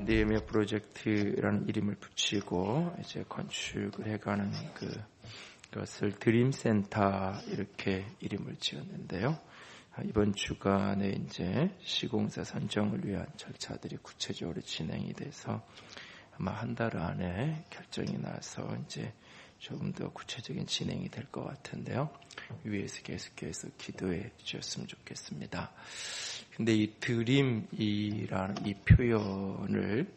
네헤미야 프로젝트라는 이름을 붙이고 이제 건축을 해가는 그것을 드림센터 이렇게 이름을 지었는데요. 이번 주간에 이제 시공사 선정을 위한 절차들이 구체적으로 진행이 돼서 아마 한 달 안에 결정이 나서 이제 조금 더 구체적인 진행이 될 것 같은데요. 위에서 계속해서 기도해 주셨으면 좋겠습니다. 근데 이 드림이라는 이 표현을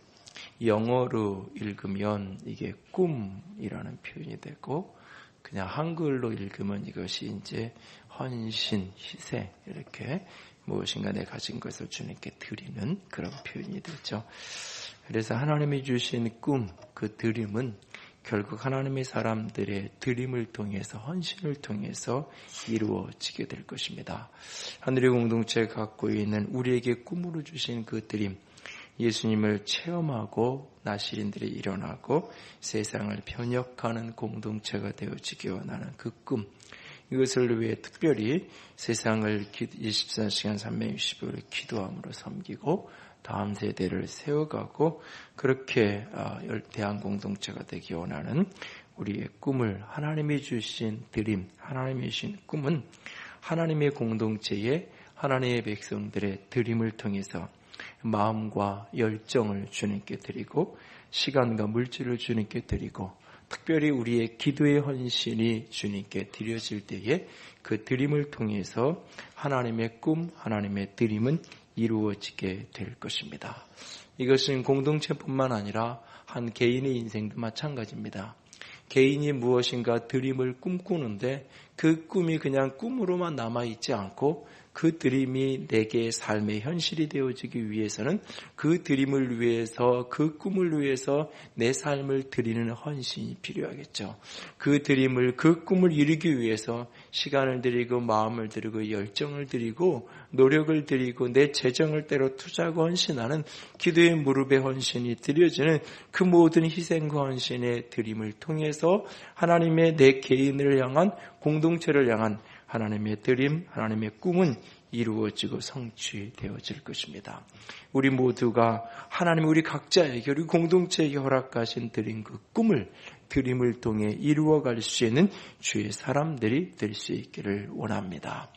영어로 읽으면 이게 꿈이라는 표현이 되고, 그냥 한글로 읽으면 이것이 이제 헌신, 희생, 이렇게 무엇인가 내 가진 것을 주님께 드리는 그런 표현이 되죠. 그래서 하나님이 주신 꿈, 그 드림은 결국 하나님의 사람들의 드림을 통해서, 헌신을 통해서 이루어지게 될 것입니다. 하늘의 공동체가 갖고 있는 우리에게 꿈으로 주신 그 드림, 예수님을 체험하고 나시린들이 일어나고 세상을 변혁하는 공동체가 되어지기 원하는 그 꿈, 이것을 위해 특별히 세상을 24시간 365일 기도함으로 섬기고 다음 세대를 세워가고 그렇게 대한 공동체가 되기 원하는 우리의 꿈을, 하나님이 주신 드림, 하나님이 주신 꿈은 하나님의 공동체에 하나님의 백성들의 드림을 통해서 마음과 열정을 주님께 드리고 시간과 물질을 주님께 드리고 특별히 우리의 기도의 헌신이 주님께 드려질 때에 그 드림을 통해서 하나님의 꿈, 하나님의 드림은 이루어지게 될 것입니다. 이것은 공동체뿐만 아니라 한 개인의 인생도 마찬가지입니다. 개인이 무엇인가 드림을 꿈꾸는데 그 꿈이 그냥 꿈으로만 남아있지 않고 그 드림이 내게 삶의 현실이 되어지기 위해서는 그 드림을 위해서, 그 꿈을 위해서 내 삶을 드리는 헌신이 필요하겠죠. 그 드림을, 그 꿈을 이루기 위해서 시간을 드리고 마음을 드리고 열정을 드리고 노력을 드리고 내 재정을 때로 투자하고 헌신하는 기도의 무릎의 헌신이 드려지는 그 모든 희생과 헌신의 드림을 통해서 하나님의 내 개인을 향한, 공동체를 향한 하나님의 드림, 하나님의 꿈은 이루어지고 성취되어질 것입니다. 우리 모두가 하나님 우리 각자에게, 우리 공동체에게 허락하신 드림, 그 꿈을, 드림을 통해 이루어갈 수 있는 주의 사람들이 될 수 있기를 원합니다.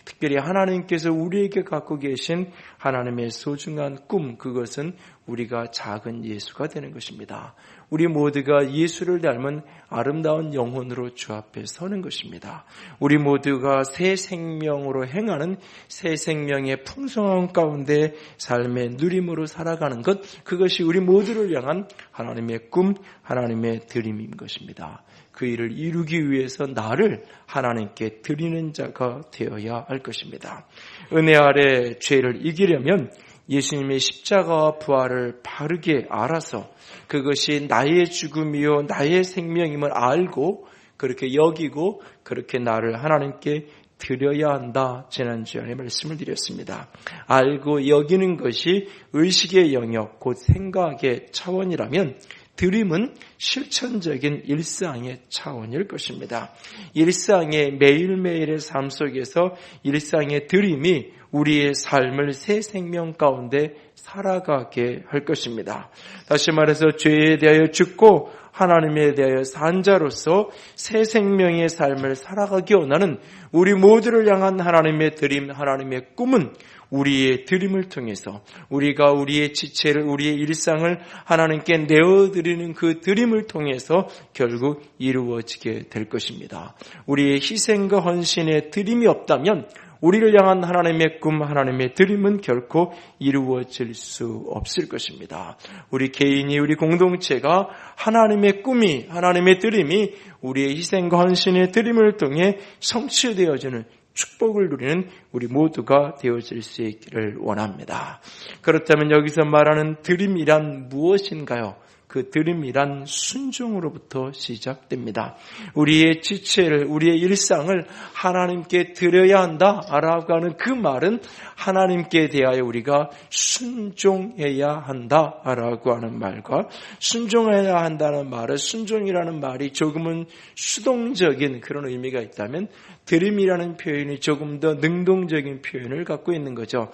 특별히 하나님께서 우리에게 갖고 계신 하나님의 소중한 꿈, 그것은 우리가 작은 예수가 되는 것입니다. 우리 모두가 예수를 닮은 아름다운 영혼으로 주 앞에 서는 것입니다. 우리 모두가 새 생명으로 행하는 새 생명의 풍성한 가운데 삶의 누림으로 살아가는 것, 그것이 우리 모두를 향한 하나님의 꿈, 하나님의 드림인 것입니다. 그 일을 이루기 위해서 나를 하나님께 드리는 자가 되어야 할 것입니다. 은혜 아래 죄를 이기려면 예수님의 십자가와 부활을 바르게 알아서 그것이 나의 죽음이요 나의 생명임을 알고 그렇게 여기고 그렇게 나를 하나님께 드려야 한다. 지난주에 말씀을 드렸습니다. 알고 여기는 것이 의식의 영역, 곧 생각의 차원이라면 드림은 실천적인 일상의 차원일 것입니다. 일상의 매일매일의 삶 속에서 일상의 드림이 우리의 삶을 새 생명 가운데 살아가게 할 것입니다. 다시 말해서 죄에 대하여 죽고 하나님에 대하여 산 자로서 새 생명의 삶을 살아가기 원하는 우리 모두를 향한 하나님의 드림, 하나님의 꿈은 우리의 드림을 통해서 우리가 우리의 지체를, 우리의 일상을 하나님께 내어드리는 그 드림을 통해서 결국 이루어지게 될 것입니다. 우리의 희생과 헌신의 드림이 없다면 우리를 향한 하나님의 꿈, 하나님의 드림은 결코 이루어질 수 없을 것입니다. 우리 개인이, 우리 공동체가 하나님의 꿈이, 하나님의 드림이 우리의 희생과 헌신의 드림을 통해 성취되어지는 축복을 누리는 우리 모두가 되어질 수 있기를 원합니다. 그렇다면 여기서 말하는 드림이란 무엇인가요? 그 그 드림이란 순종으로부터 시작됩니다. 우리의 지체를, 우리의 일상을 하나님께 드려야 한다라고 하는 그 말은 하나님께 대하여 우리가 순종해야 한다라고 하는 말과 순종해야 한다는 말은 순종이라는 말이 조금은 수동적인 그런 의미가 있다면 드림이라는 표현이 조금 더 능동적인 표현을 갖고 있는 거죠.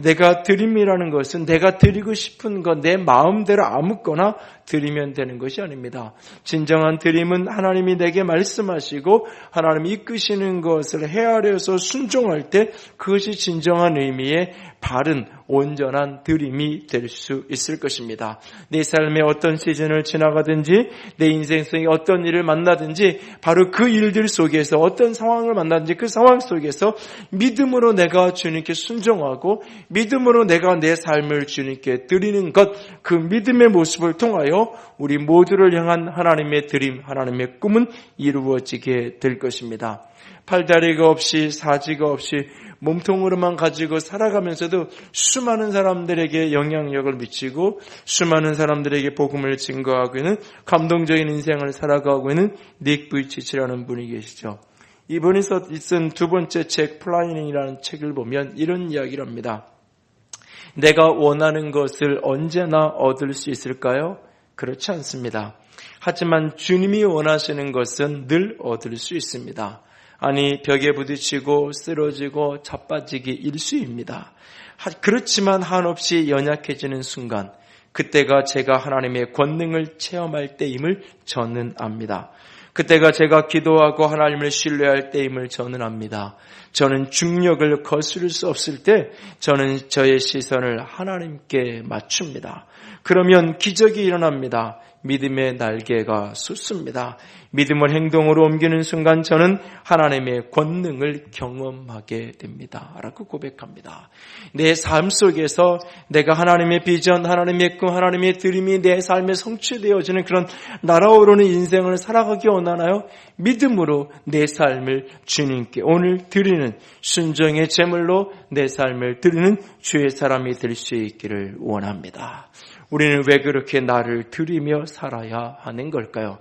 내가 드림이라는 것은 내가 드리고 싶은 것, 내 마음대로 아무거나 드리면 되는 것이 아닙니다. 진정한 드림은 하나님이 내게 말씀하시고 하나님이 이끄시는 것을 헤아려서 순종할 때 그것이 진정한 의미의 바른 온전한 드림이 될 수 있을 것입니다. 내 삶의 어떤 시즌을 지나가든지 내 인생 속에 어떤 일을 만나든지 바로 그 일들 속에서 어떤 상황을 만나든지 그 상황 속에서 믿음으로 내가 주님께 순종하고 믿음으로 내가 내 삶을 주님께 드리는 것, 그 믿음의 모습을 통하여 우리 모두를 향한 하나님의 드림, 하나님의 꿈은 이루어지게 될 것입니다. 팔다리가 없이 사지가 없이 몸통으로만 가지고 살아가면서도 수많은 사람들에게 영향력을 미치고 수많은 사람들에게 복음을 증거하고 있는 감동적인 인생을 살아가고 있는 닉 부이치치라는 분이 계시죠. 이분이 쓴 두 번째 책 플라이닝이라는 책을 보면 이런 이야기를 합니다. 내가 원하는 것을 언제나 얻을 수 있을까요? 그렇지 않습니다. 하지만 주님이 원하시는 것은 늘 얻을 수 있습니다. 아니, 벽에 부딪히고 쓰러지고 자빠지기 일쑤입니다. 그렇지만 한없이 연약해지는 순간, 그때가 제가 하나님의 권능을 체험할 때임을 저는 압니다. 그때가 제가 기도하고 하나님을 신뢰할 때임을 저는 압니다. 저는 중력을 거스를 수 없을 때 저는 저의 시선을 하나님께 맞춥니다. 그러면 기적이 일어납니다. 믿음의 날개가 솟습니다. 믿음을 행동으로 옮기는 순간 저는 하나님의 권능을 경험하게 됩니다. 라고 고백합니다. 내 삶 속에서 내가 하나님의 비전, 하나님의 꿈, 하나님의 드림이 내 삶에 성취되어지는 그런 날아오르는 인생을 살아가기 원하나요? 믿음으로 내 삶을 주님께 오늘 드리는 순종의 제물로 내 삶을 드리는 주의 사람이 될 수 있기를 원합니다. 우리는 왜 그렇게 나를 드리며 살아야 하는 걸까요?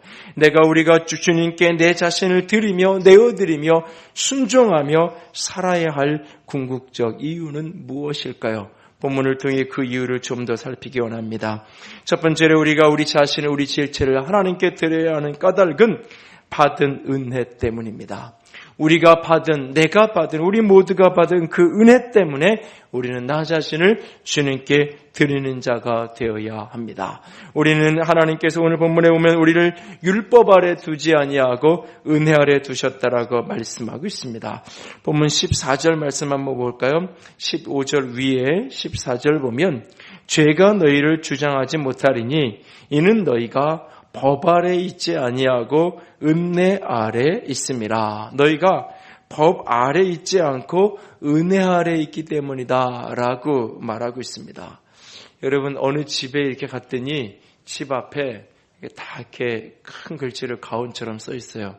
우리가 주님께 내 자신을 드리며 내어드리며 순종하며 살아야 할 궁극적 이유는 무엇일까요? 본문을 통해 그 이유를 좀 더 살피기 원합니다. 첫 번째로 우리가 우리 자신을, 우리 질체를 하나님께 드려야 하는 까닭은 받은 은혜 때문입니다. 우리가 받은, 내가 받은, 우리 모두가 받은 그 은혜 때문에 우리는 나 자신을 주님께 드리는 자가 되어야 합니다. 우리는 하나님께서 오늘 본문에 보면 우리를 율법 아래 두지 아니하고 은혜 아래 두셨다라고 말씀하고 있습니다. 본문 14절 말씀 한번 볼까요? 15절 위에 14절 보면 죄가 너희를 주장하지 못하리니 이는 너희가 법 아래 있지 아니하고 은혜 아래 있음이라. 너희가 법 아래 있지 않고 은혜 아래 있기 때문이다 라고 말하고 있습니다. 여러분, 어느 집에 이렇게 갔더니 집 앞에 다 이렇게 큰 글씨를 가온처럼 써 있어요.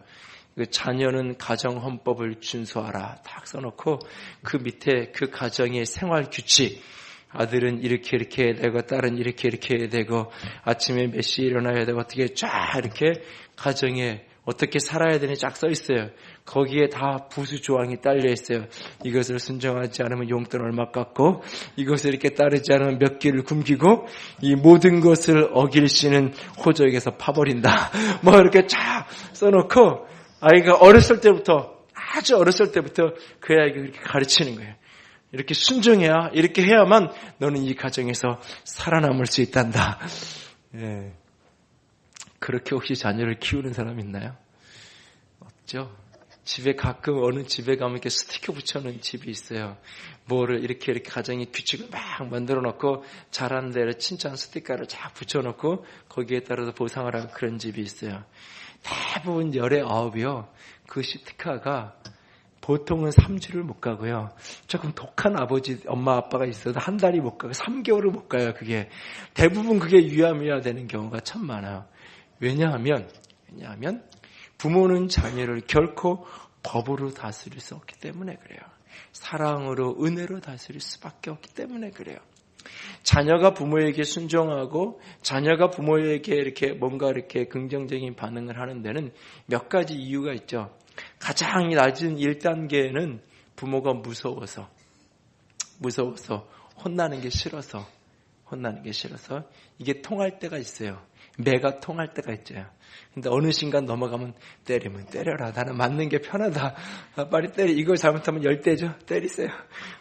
자녀는 가정헌법을 준수하라 딱 써놓고 그 밑에 그 가정의 생활규칙, 아들은 이렇게 해야 되고 딸은 이렇게 해야 되고 아침에 몇 시에 일어나야 되고 어떻게 쫙 이렇게 가정에 어떻게 살아야 되는지 쫙 써 있어요. 거기에 다 부수 조항이 딸려 있어요. 이것을 순종하지 않으면 용돈 얼마 깎고 이것을 이렇게 따르지 않으면 몇 개를 굶기고 이 모든 것을 어길 씨는 호적에서 파버린다. 뭐 이렇게 쫙 써놓고 아이가 아주 어렸을 때부터 그 아이가 그렇게 가르치는 거예요. 이렇게 순종해야, 이렇게 해야만 너는 이 가정에서 살아남을 수 있단다. 예. 그렇게 혹시 자녀를 키우는 사람 있나요? 없죠? 집에 가끔 어느 집에 가면 이렇게 스티커 붙여놓은 집이 있어요. 뭐를 이렇게 가정의 규칙을 막 만들어 놓고 잘하는 대로 칭찬 스티커를 쫙 붙여놓고 거기에 따라서 보상을 하는 그런 집이 있어요. 대부분 열의 9이요. 그 스티커가 보통은 3주를 못 가고요. 조금 독한 아버지, 엄마, 아빠가 있어도 한 달이 못 가고 3개월을 못 가요. 그게 대부분 그게 유야무야 되는 경우가 참 많아요. 왜냐하면 부모는 자녀를 결코 법으로 다스릴 수 없기 때문에 그래요. 사랑으로, 은혜로 다스릴 수밖에 없기 때문에 그래요. 자녀가 부모에게 순종하고 자녀가 부모에게 이렇게 뭔가 이렇게 긍정적인 반응을 하는 데는 몇 가지 이유가 있죠. 가장 낮은 1단계는 부모가 무서워서 혼나는 게 싫어서 이게 통할 때가 있어요. 매가 통할 때가 있죠. 근데 어느 순간 넘어가면 때리면 때려라. 나는 맞는 게 편하다. 빨리 때려. 이걸 잘못하면 10대죠. 때리세요.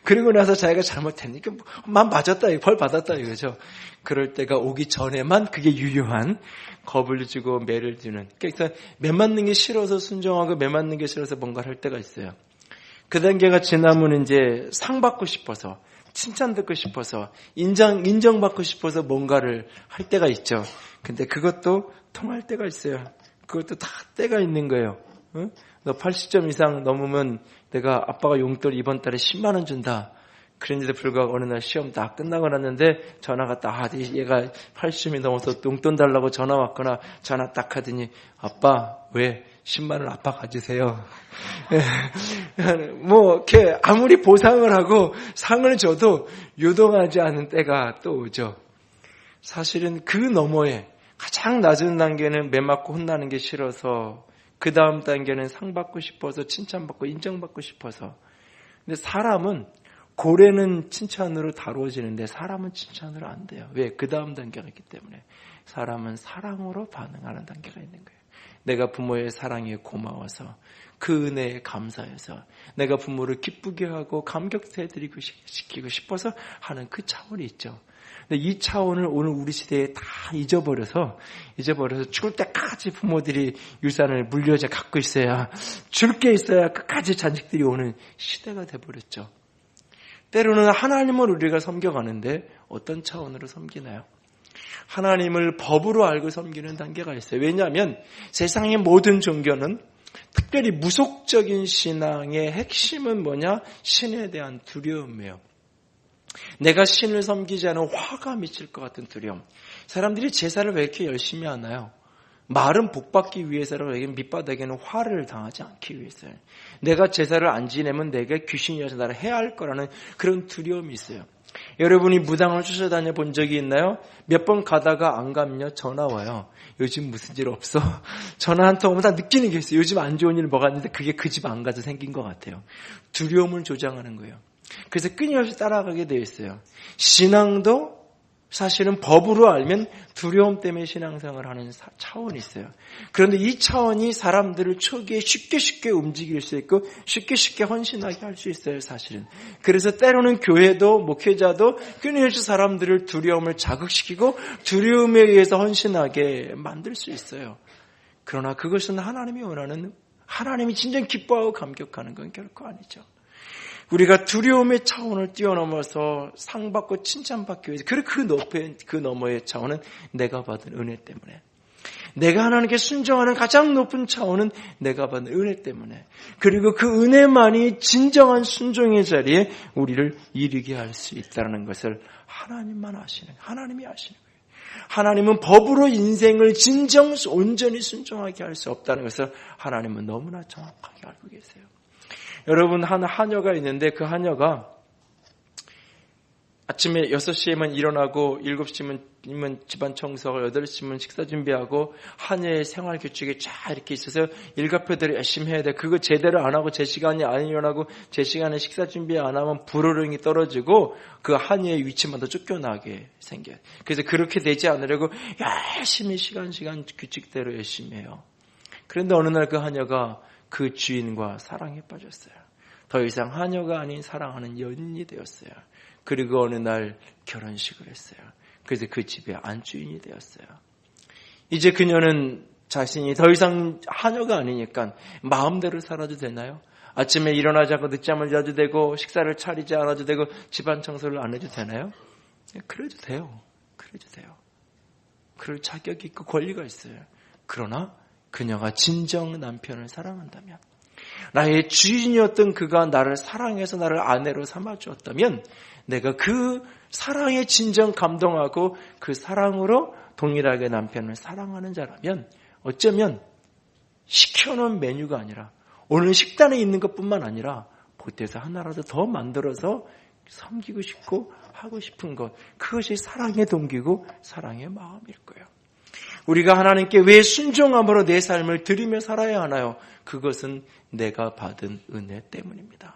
그리고 나서 자기가 잘못했으니까 만 맞았다. 벌 받았다 이거죠. 그럴 때가 오기 전에만 그게 유효한 겁을 주고 매를 주는. 그러니까 매 맞는 게 싫어서 순종하고 매 맞는 게 싫어서 뭔가를 할 때가 있어요. 그 단계가 지나면 이제 상 받고 싶어서 칭찬 듣고 싶어서 인정받고 싶어서 뭔가를 할 때가 있죠. 근데 그것도 통할 때가 있어요. 그것도 다 때가 있는 거예요. 응? 너 80점 이상 넘으면 내가 아빠가 용돈 이번 달에 10만 원 준다. 그런데도 불구하고 어느 날 시험 다 끝나고 났는데 전화가 딱 얘가 80점이 넘어서 용돈 달라고 전화 왔거나 전화 딱 하더니 아빠 왜 10만 원 아빠 가지세요. 뭐 이렇게 아무리 보상을 하고 상을 줘도 유동하지 않은 때가 또 오죠. 사실은 그 너머에 가장 낮은 단계는 매 맞고 혼나는 게 싫어서 그 다음 단계는 상 받고 싶어서 칭찬받고 인정받고 싶어서. 근데 사람은 고래는 칭찬으로 다루어지는데 사람은 칭찬으로 안 돼요. 왜? 그 다음 단계가 있기 때문에. 사람은 사랑으로 반응하는 단계가 있는 거예요. 내가 부모의 사랑에 고마워서 그 은혜에 감사해서 내가 부모를 기쁘게 하고 감격해드리고 시키고 싶어서 하는 그 차원이 있죠. 근데 이 차원을 오늘 우리 시대에 다 잊어버려서 죽을 때까지 부모들이 유산을 물려져 갖고 있어야 줄 게 있어야 끝까지 자식들이 오는 시대가 돼버렸죠. 때로는 하나님을 우리가 섬겨가는데 어떤 차원으로 섬기나요? 하나님을 법으로 알고 섬기는 단계가 있어요. 왜냐하면 세상의 모든 종교는 특별히 무속적인 신앙의 핵심은 뭐냐? 신에 대한 두려움이에요. 내가 신을 섬기지 않으면 화가 미칠 것 같은 두려움. 사람들이 제사를 왜 이렇게 열심히 하나요? 말은 복받기 위해서라고 밑바닥에는 화를 당하지 않기 위해서요. 내가 제사를 안 지내면 내게 귀신이 와서 나를 해야 할 거라는 그런 두려움이 있어요. 여러분이 무당을 쫓아다녀 본 적이 있나요? 몇 번 가다가 안 가면요 전화 와요. 요즘 무슨 일 없어? 전화 한 통 오면 다 느끼는 게 있어요. 요즘 안 좋은 일 뭐가 있는데 그게 그 집 안 가서 생긴 것 같아요. 두려움을 조장하는 거예요. 그래서 끊임없이 따라가게 되어 있어요. 신앙도 사실은 법으로 알면 두려움 때문에 신앙생활을 하는 차원이 있어요. 그런데 이 차원이 사람들을 초기에 쉽게 움직일 수 있고 쉽게 헌신하게 할 수 있어요, 사실은. 그래서 때로는 교회도 목회자도 끊임없이 사람들을 두려움을 자극시키고 두려움에 의해서 헌신하게 만들 수 있어요. 그러나 그것은 하나님이 원하는, 하나님이 진정 기뻐하고 감격하는 건 결코 아니죠. 우리가 두려움의 차원을 뛰어넘어서 상받고 칭찬받기 위해서 그 너머의 차원은 내가 받은 은혜 때문에, 내가 하나님께 순종하는 가장 높은 차원은 내가 받은 은혜 때문에, 그리고 그 은혜만이 진정한 순종의 자리에 우리를 이르게 할 수 있다는 것을 하나님이 아시는 거예요. 하나님은 법으로 인생을 진정 온전히 순종하게 할 수 없다는 것을 하나님은 너무나 정확하게 알고 계세요. 여러분, 한 하녀가 있는데 그 하녀가 아침에 6시에만 일어나고 7시면 집안 청소하고 8시면 식사 준비하고 하녀의 생활 규칙이 쫙 이렇게 있어서 일가표대로 열심히 해야 돼. 그거 제대로 안 하고 제 시간에 안 일어나고 제 시간에 식사 준비 안 하면 불호령이 떨어지고 그 하녀의 위치마다 쫓겨나게 생겨요. 그래서 그렇게 되지 않으려고 열심히 시간 규칙대로 열심히 해요. 그런데 어느 날 그 하녀가 그 주인과 사랑에 빠졌어요. 더 이상 하녀가 아닌 사랑하는 연인이 되었어요. 그리고 어느 날 결혼식을 했어요. 그래서 그 집의 안주인이 되었어요. 이제 그녀는 자신이 더 이상 하녀가 아니니까 마음대로 살아도 되나요? 아침에 일어나지 않고 늦잠을 자도 되고 식사를 차리지 않아도 되고 집안 청소를 안 해도 되나요? 그래도 돼요. 그럴 자격이 있고 권리가 있어요. 그러나 그녀가 진정 남편을 사랑한다면, 나의 주인이었던 그가 나를 사랑해서 나를 아내로 삼아주었다면, 내가 그 사랑에 진정 감동하고 그 사랑으로 동일하게 남편을 사랑하는 자라면 어쩌면 시켜놓은 메뉴가 아니라 오늘 식단에 있는 것뿐만 아니라 보태서 하나라도 더 만들어서 섬기고 싶고 하고 싶은 것, 그것이 사랑의 동기고 사랑의 마음일 거예요. 우리가 하나님께 왜 순종함으로 내 삶을 드리며 살아야 하나요? 그것은 내가 받은 은혜 때문입니다.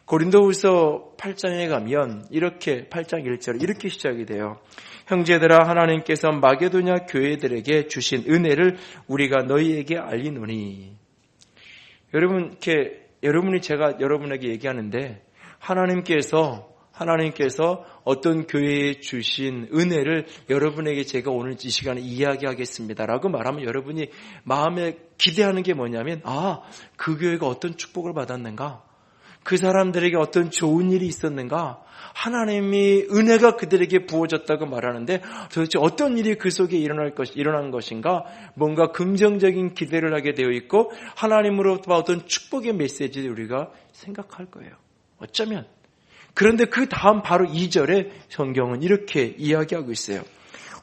고린도후서 8장에 가면 이렇게 8장 1절 이렇게 시작이 돼요. 형제들아, 하나님께서 마게도냐 교회들에게 주신 은혜를 우리가 너희에게 알리노니. 여러분이 제가 여러분에게 얘기하는데 하나님께서 어떤 교회에 주신 은혜를 여러분에게 제가 오늘 이 시간에 이야기하겠습니다라고 말하면 여러분이 마음에 기대하는 게 뭐냐면, 그 교회가 어떤 축복을 받았는가? 그 사람들에게 어떤 좋은 일이 있었는가? 하나님이 은혜가 그들에게 부어졌다고 말하는데 도대체 어떤 일이 그 속에 일어난 것인가? 뭔가 긍정적인 기대를 하게 되어 있고 하나님으로부터 어떤 축복의 메시지를 우리가 생각할 거예요. 어쩌면. 그런데 그 다음 바로 2절에 성경은 이렇게 이야기하고 있어요.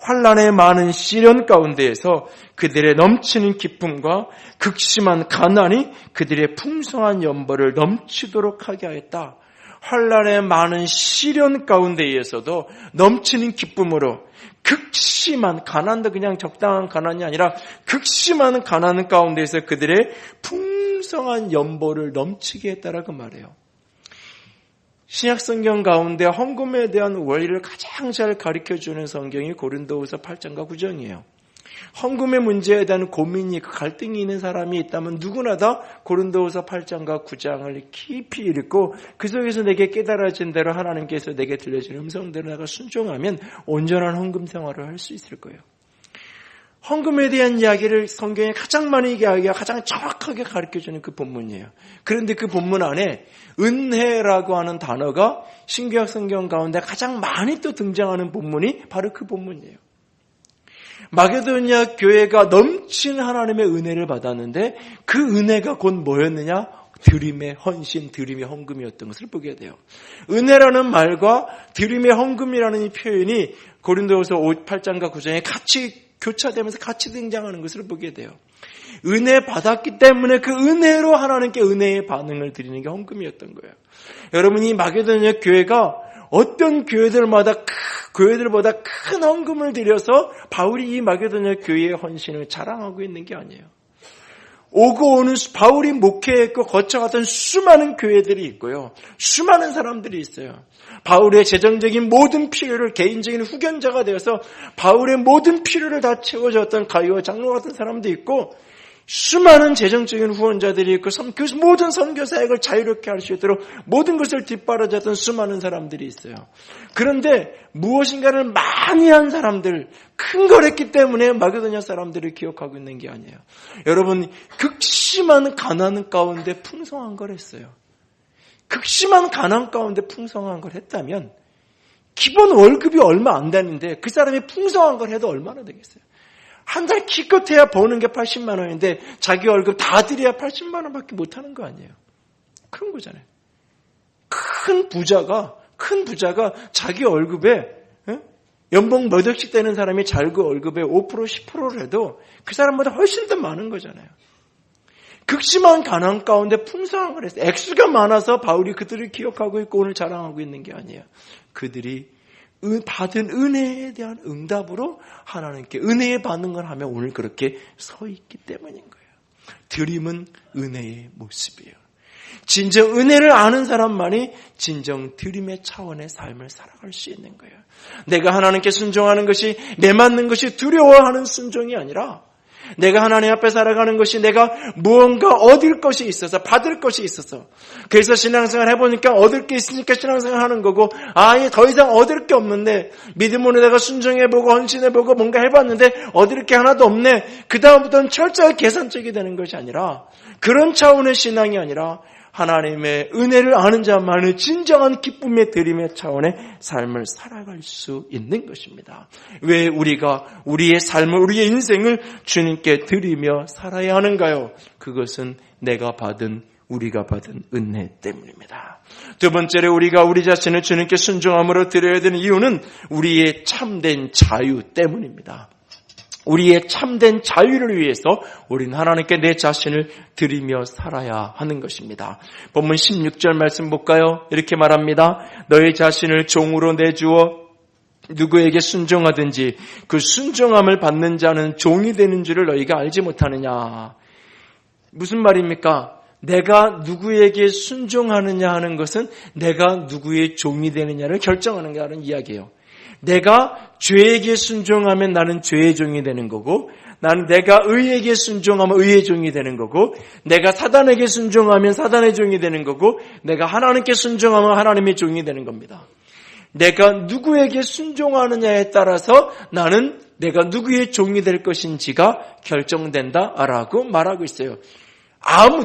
환난의 많은 시련 가운데에서 그들의 넘치는 기쁨과 극심한 가난이 그들의 풍성한 연보를 넘치도록 하게 하였다. 환난의 많은 시련 가운데에서도 넘치는 기쁨으로 극심한 가난도 그냥 적당한 가난이 아니라 극심한 가난 가운데에서 그들의 풍성한 연보를 넘치게 했다라고 말해요. 신약성경 가운데 헌금에 대한 원리를 가장 잘 가르쳐주는 성경이 고린도후서 8장과 9장이에요. 헌금의 문제에 대한 고민이, 갈등이 있는 사람이 있다면 누구나 다 고린도후서 8장과 9장을 깊이 읽고 그 속에서 내게 깨달아진 대로 하나님께서 내게 들려준 음성대로 내가 순종하면 온전한 헌금 생활을 할 수 있을 거예요. 헌금에 대한 이야기를 성경에 가장 많이 이야기하고 가장 정확하게 가르쳐주는 그 본문이에요. 그런데 그 본문 안에 은혜라고 하는 단어가 신구약 성경 가운데 가장 많이 또 등장하는 본문이 바로 그 본문이에요. 마게도냐 교회가 넘친 하나님의 은혜를 받았는데 그 은혜가 곧 뭐였느냐? 드림의 헌신, 드림의 헌금이었던 것을 보게 돼요. 은혜라는 말과 드림의 헌금이라는 이 표현이 고린도후서 8장과 9장에 같이 교차되면서 같이 등장하는 것을 보게 돼요. 은혜 받았기 때문에 그 은혜로 하나님께 은혜의 반응을 드리는 게 헌금이었던 거예요. 여러분, 이 마게도냐 교회가 어떤 교회들보다 큰 헌금을 드려서 바울이 이 마게도냐 교회의 헌신을 자랑하고 있는 게 아니에요. 오고 오는 바울이 목회했고 거쳐갔던 수많은 교회들이 있고요. 수많은 사람들이 있어요. 바울의 재정적인 모든 필요를 개인적인 후견자가 되어서 바울의 모든 필요를 다 채워줬던 가이오 장로 같은 사람도 있고 수많은 재정적인 후원자들이 있고 그 모든 선교 사역을 자유롭게 할 수 있도록 모든 것을 뒷바라졌던 수많은 사람들이 있어요. 그런데 무엇인가를 많이 한 사람들, 큰 걸 했기 때문에 마게도냐 사람들을 기억하고 있는 게 아니에요. 여러분, 극심한 가난 가운데 풍성한 걸 했어요. 극심한 가난 가운데 풍성한 걸 했다면 기본 월급이 얼마 안 되는데 그 사람이 풍성한 걸 해도 얼마나 되겠어요? 한 달 기껏해야 버는 게 80만 원인데 자기 월급 다 드려야 80만 원밖에 못하는 거 아니에요. 그런 거잖아요. 큰 부자가 자기 월급에 연봉 몇 억씩 되는 사람이 자기 월급에 5% 10%를 해도 그 사람보다 훨씬 더 많은 거잖아요. 극심한 가난 가운데 풍성한 걸 했어요. 액수가 많아서 바울이 그들을 기억하고 있고 오늘 자랑하고 있는 게 아니에요. 그들이 받은 은혜에 대한 응답으로 하나님께 은혜의 반응을 하며 오늘 그렇게 서 있기 때문인 거예요. 드림은 은혜의 모습이에요. 진정 은혜를 아는 사람만이 진정 드림의 차원의 삶을 살아갈 수 있는 거예요. 내가 하나님께 순종하는 것이 내맞는 것이 두려워하는 순종이 아니라 내가 하나님 앞에 살아가는 것이 내가 무언가 얻을 것이 있어서 받을 것이 있어서 그래서 신앙생활 해보니까 얻을 게 있으니까 신앙생활 하는 거고 더 이상 얻을 게 없는데 믿음으로 내가 순종해보고 헌신해보고 뭔가 해봤는데 얻을 게 하나도 없네. 그 다음부터는 철저하게 계산적이 되는 것이 아니라 그런 차원의 신앙이 아니라 하나님의 은혜를 아는 자만의 진정한 기쁨의 드림의 차원의 삶을 살아갈 수 있는 것입니다. 왜 우리가 우리의 삶을 우리의 인생을 주님께 드리며 살아야 하는가요? 그것은 우리가 받은 은혜 때문입니다. 두 번째로 우리가 우리 자신을 주님께 순종함으로 드려야 되는 이유는 우리의 참된 자유 때문입니다. 우리의 참된 자유를 위해서 우리는 하나님께 내 자신을 드리며 살아야 하는 것입니다. 본문 16절 말씀 볼까요? 이렇게 말합니다. 너희 자신을 종으로 내주어 누구에게 순종하든지 그 순종함을 받는 자는 종이 되는 줄을 너희가 알지 못하느냐. 무슨 말입니까? 내가 누구에게 순종하느냐 하는 것은 내가 누구의 종이 되느냐를 결정하는 게 하는 이야기예요. 내가 죄에게 순종하면 나는 죄의 종이 되는 거고, 나는 내가 의에게 순종하면 의의 종이 되는 거고, 내가 사단에게 순종하면 사단의 종이 되는 거고, 내가 하나님께 순종하면 하나님의 종이 되는 겁니다. 내가 누구에게 순종하느냐에 따라서 나는 내가 누구의 종이 될 것인지가 결정된다라고 말하고 있어요.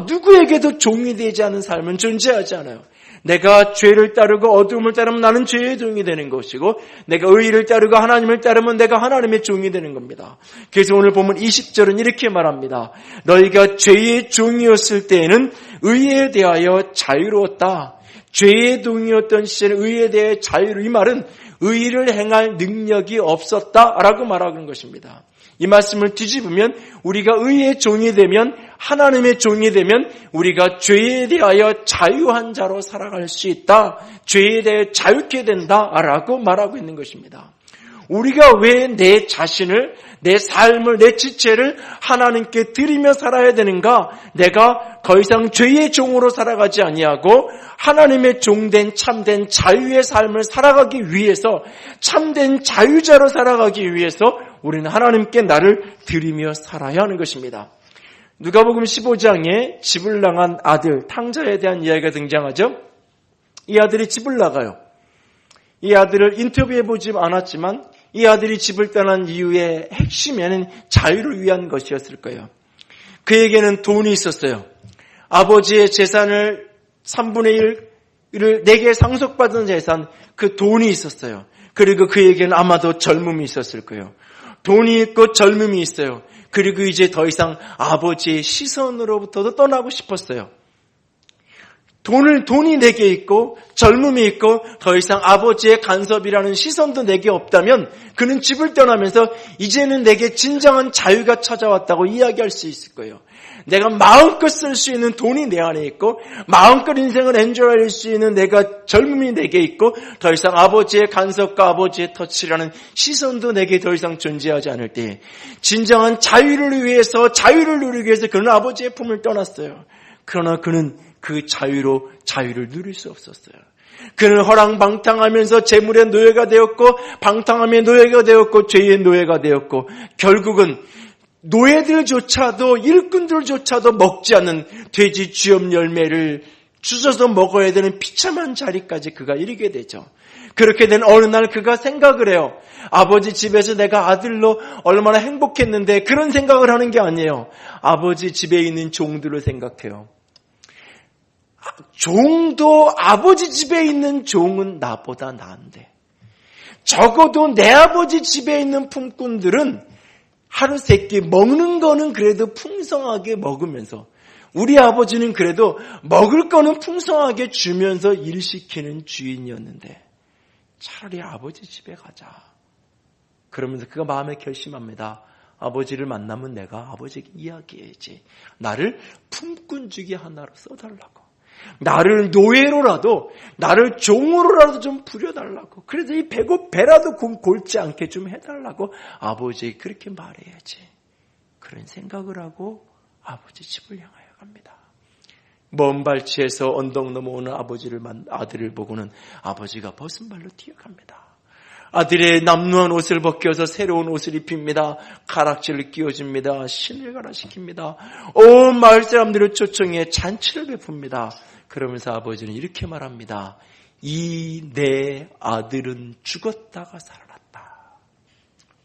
누구에게도 종이 되지 않은 삶은 존재하지 않아요. 내가 죄를 따르고 어둠을 따르면 나는 죄의 종이 되는 것이고, 내가 의를 따르고 하나님을 따르면 내가 하나님의 종이 되는 겁니다. 그래서 오늘 보면 20절은 이렇게 말합니다. 너희가 죄의 종이었을 때에는 의에 대하여 자유로웠다. 죄의 종이었던 시절에 의에 대해 자유로, 이 말은 의를 행할 능력이 없었다라고 말하는 것입니다. 이 말씀을 뒤집으면 우리가 의의 종이 되면, 하나님의 종이 되면 우리가 죄에 대하여 자유한 자로 살아갈 수 있다. 죄에 대해 자유케 된다라고 말하고 있는 것입니다. 우리가 왜 내 자신을, 내 삶을, 내 지체를 하나님께 드리며 살아야 되는가? 내가 더 이상 죄의 종으로 살아가지 아니하고 하나님의 종된 참된 자유의 삶을 살아가기 위해서, 참된 자유자로 살아가기 위해서 우리는 하나님께 나를 드리며 살아야 하는 것입니다. 누가복음 15장에 집을 나간 아들 탕자에 대한 이야기가 등장하죠. 이 아들이 집을 나가요. 이 아들을 인터뷰해보지 않았지만 이 아들이 집을 떠난 이유의 핵심에는 자유를 위한 것이었을 거예요. 그에게는 돈이 있었어요. 아버지의 재산을 3분의 1을 내게 상속받은 재산, 그 돈이 있었어요. 그리고 그에게는 아마도 젊음이 있었을 거예요. 돈이 있고 젊음이 있어요. 그리고 이제 더 이상 아버지의 시선으로부터도 떠나고 싶었어요. 돈이 내게 있고 젊음이 있고 더 이상 아버지의 간섭이라는 시선도 내게 없다면 그는 집을 떠나면서 이제는 내게 진정한 자유가 찾아왔다고 이야기할 수 있을 거예요. 내가 마음껏 쓸 수 있는 돈이 내 안에 있고 마음껏 인생을 엔조이할 수 있는 내가 젊음이 내게 있고 더 이상 아버지의 간섭과 아버지의 터치라는 시선도 내게 더 이상 존재하지 않을 때 진정한 자유를 위해서, 자유를 누리기 위해서 그는 아버지의 품을 떠났어요. 그러나 그는 그 자유로 자유를 누릴 수 없었어요. 그는 허랑방탕하면서 재물의 노예가 되었고 방탕함의 노예가 되었고 죄의 노예가 되었고 결국은 노예들조차도, 일꾼들조차도 먹지 않는 돼지 쥐염 열매를 주워서 먹어야 되는 비참한 자리까지 그가 이르게 되죠. 그렇게 된 어느 날 그가 생각을 해요. 아버지 집에서 내가 아들로 얼마나 행복했는데, 그런 생각을 하는 게 아니에요. 아버지 집에 있는 종들을 생각해요. 종도, 아버지 집에 있는 종은 나보다 나은데, 적어도 내 아버지 집에 있는 품꾼들은 하루 세 끼 먹는 거는 그래도 풍성하게 먹으면서, 우리 아버지는 그래도 먹을 거는 풍성하게 주면서 일시키는 주인이었는데 차라리 아버지 집에 가자. 그러면서 그가 마음에 결심합니다. 아버지를 만나면 내가 아버지에게 이야기해야지. 나를 품꾼주기 하나로 써달라고. 나를 노예로라도, 나를 종으로라도 좀 부려달라고. 그래서 이 배라도 골지 않게 좀 해달라고 아버지에게 그렇게 말해야지. 그런 생각을 하고 아버지 집을 향하여 갑니다. 먼 발치에서 언덕 넘어오는 아들을 보고는 아버지가 벗은 발로 뛰어갑니다. 아들의 남루한 옷을 벗겨서 새로운 옷을 입힙니다. 가락지를 끼워줍니다. 신을 갈아시킵니다. 온 마을 사람들을 초청해 잔치를 베풉니다. 그러면서 아버지는 이렇게 말합니다. 이 내 아들은 죽었다가 살아났다.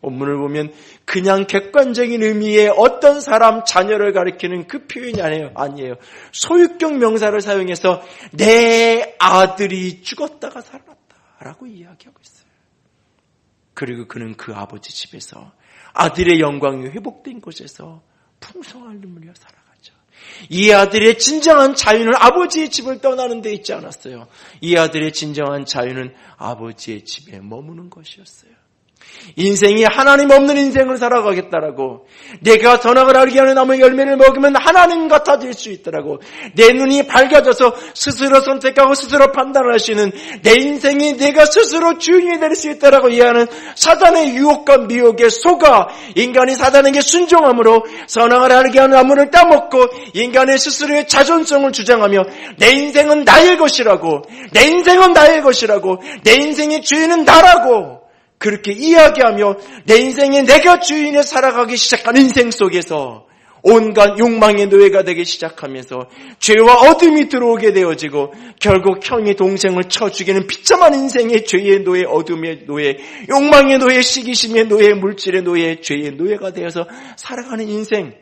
본문을 보면 그냥 객관적인 의미의 어떤 사람, 자녀를 가리키는 그 표현이 아니에요. 소유격 명사를 사용해서 내 아들이 죽었다가 살아났다라고 이야기하고 있어요. 그리고 그는 그 아버지 집에서 아들의 영광이 회복된 곳에서 풍성한 눈물로 살아가죠. 이 아들의 진정한 자유는 아버지의 집을 떠나는 데 있지 않았어요. 이 아들의 진정한 자유는 아버지의 집에 머무는 것이었어요. 인생이 하나님 없는 인생을 살아가겠다라고, 내가 선악을 알게 하는 나무의 열매를 먹으면 하나님 같아질 수 있다라고, 내 눈이 밝아져서 스스로 선택하고 스스로 판단을 하시는 내 인생이 내가 스스로 주인이 될 수 있다라고 이해하는 사단의 유혹과 미혹에 속아 인간이 사단에게 순종함으로 선악을 알게 하는 나무를 따먹고 인간의 스스로의 자존성을 주장하며 내 인생은 나의 것이라고, 내 인생은 나의 것이라고, 내 인생의 주인은 나라고 그렇게 이야기하며 내 인생에 내가 주인에 살아가기 시작한 인생 속에서 온갖 욕망의 노예가 되기 시작하면서 죄와 어둠이 들어오게 되어지고 결국 형이 동생을 쳐 죽이는 비참한 인생의 죄의 노예, 어둠의 노예, 욕망의 노예, 시기심의 노예, 물질의 노예, 죄의 노예가 되어서 살아가는 인생,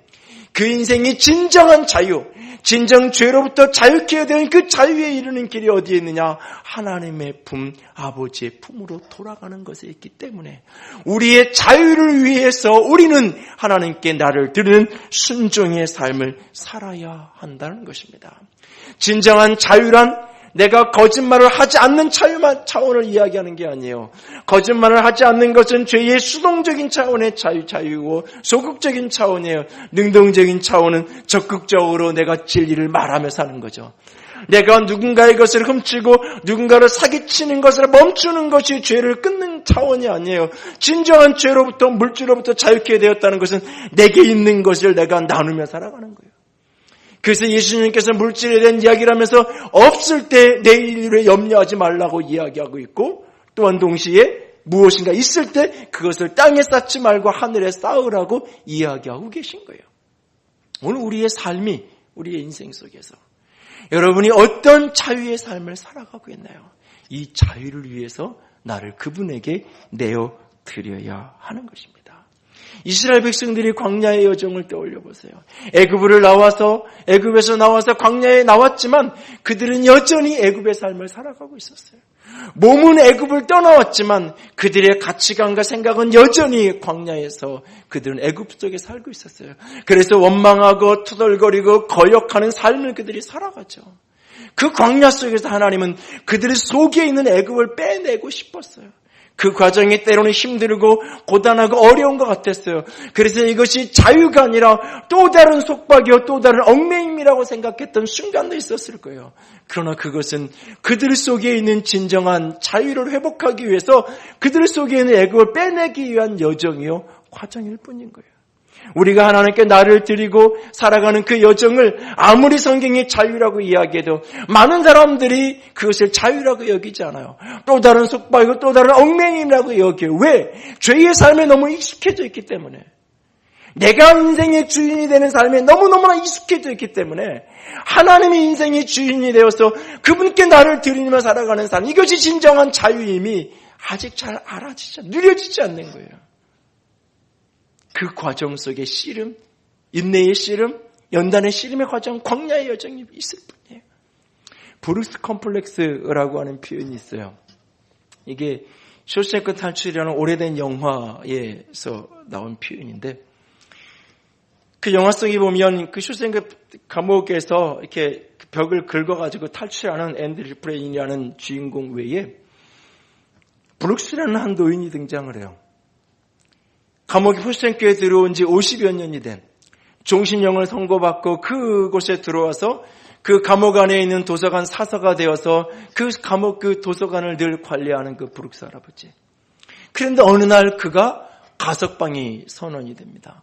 그 인생이 진정한 자유, 진정 죄로부터 자유케 되는 그 자유에 이르는 길이 어디에 있느냐? 하나님의 품, 아버지의 품으로 돌아가는 것에 있기 때문에 우리의 자유를 위해서 우리는 하나님께 나를 드리는 순종의 삶을 살아야 한다는 것입니다. 진정한 자유란 내가 거짓말을 하지 않는 차원을 이야기하는 게 아니에요. 거짓말을 하지 않는 것은 죄의 수동적인 차원의 자유고 소극적인 차원이에요. 능동적인 차원은 적극적으로 내가 진리를 말하며 사는 거죠. 내가 누군가의 것을 훔치고 누군가를 사기치는 것을 멈추는 것이 죄를 끊는 차원이 아니에요. 진정한 죄로부터 물질로부터 자유케 되었다는 것은 내게 있는 것을 내가 나누며 살아가는 거예요. 그래서 예수님께서 물질에 대한 이야기를 하면서 없을 때 내일 일에 염려하지 말라고 이야기하고 있고, 또한 동시에 무엇인가 있을 때 그것을 땅에 쌓지 말고 하늘에 쌓으라고 이야기하고 계신 거예요. 오늘 우리의 삶이, 우리의 인생 속에서 여러분이 어떤 자유의 삶을 살아가고 있나요? 이 자유를 위해서 나를 그분에게 내어드려야 하는 것입니다. 이스라엘 백성들이 광야의 여정을 떠올려 보세요. 애굽에서 나와서 광야에 나왔지만 그들은 여전히 애굽의 삶을 살아가고 있었어요. 몸은 애굽을 떠나왔지만 그들의 가치관과 생각은 여전히 광야에서 그들은 애굽 속에 살고 있었어요. 그래서 원망하고 투덜거리고 거역하는 삶을 그들이 살아가죠. 그 광야 속에서 하나님은 그들의 속에 있는 애굽을 빼내고 싶었어요. 그 과정이 때로는 힘들고 고단하고 어려운 것 같았어요. 그래서 이것이 자유가 아니라 또 다른 속박이요, 또 다른 얽매임이라고 생각했던 순간도 있었을 거예요. 그러나 그것은 그들 속에 있는 진정한 자유를 회복하기 위해서 그들 속에 있는 애굽을 빼내기 위한 여정이요, 과정일 뿐인 거예요. 우리가 하나님께 나를 드리고 살아가는 그 여정을 아무리 성경이 자유라고 이야기해도 많은 사람들이 그것을 자유라고 여기지 않아요. 또 다른 속박이고 또 다른 얽매임이라고 여겨요. 왜? 죄의 삶에 너무 익숙해져 있기 때문에. 내가 인생의 주인이 되는 삶에 너무너무나 익숙해져 있기 때문에 하나님의 인생의 주인이 되어서 그분께 나를 드리며 살아가는 삶, 이것이 진정한 자유임이 아직 잘 누려지지 않는 거예요. 그 과정 속에 씨름, 인내의 씨름, 연단의 씨름의 과정, 광야의 여정이 있을 뿐이에요. 브룩스 컴플렉스라고 하는 표현이 있어요. 이게 쇼생크 탈출이라는 오래된 영화에서 나온 표현인데, 그 영화 속에 보면 그 쇼생크 감옥에서 이렇게 벽을 긁어가지고 탈출하는 앤드류 프레인이라는 주인공 외에 브룩스라는 한 노인이 등장을 해요. 감옥이 쇼생크에 들어온 지 50여 년이 된, 종신형을 선고받고 그곳에 들어와서 그 감옥 안에 있는 도서관 사서가 되어서 그 감옥 그 도서관을 늘 관리하는 그 브룩스 할아버지. 그런데 어느 날 그가 가석방이 선언이 됩니다.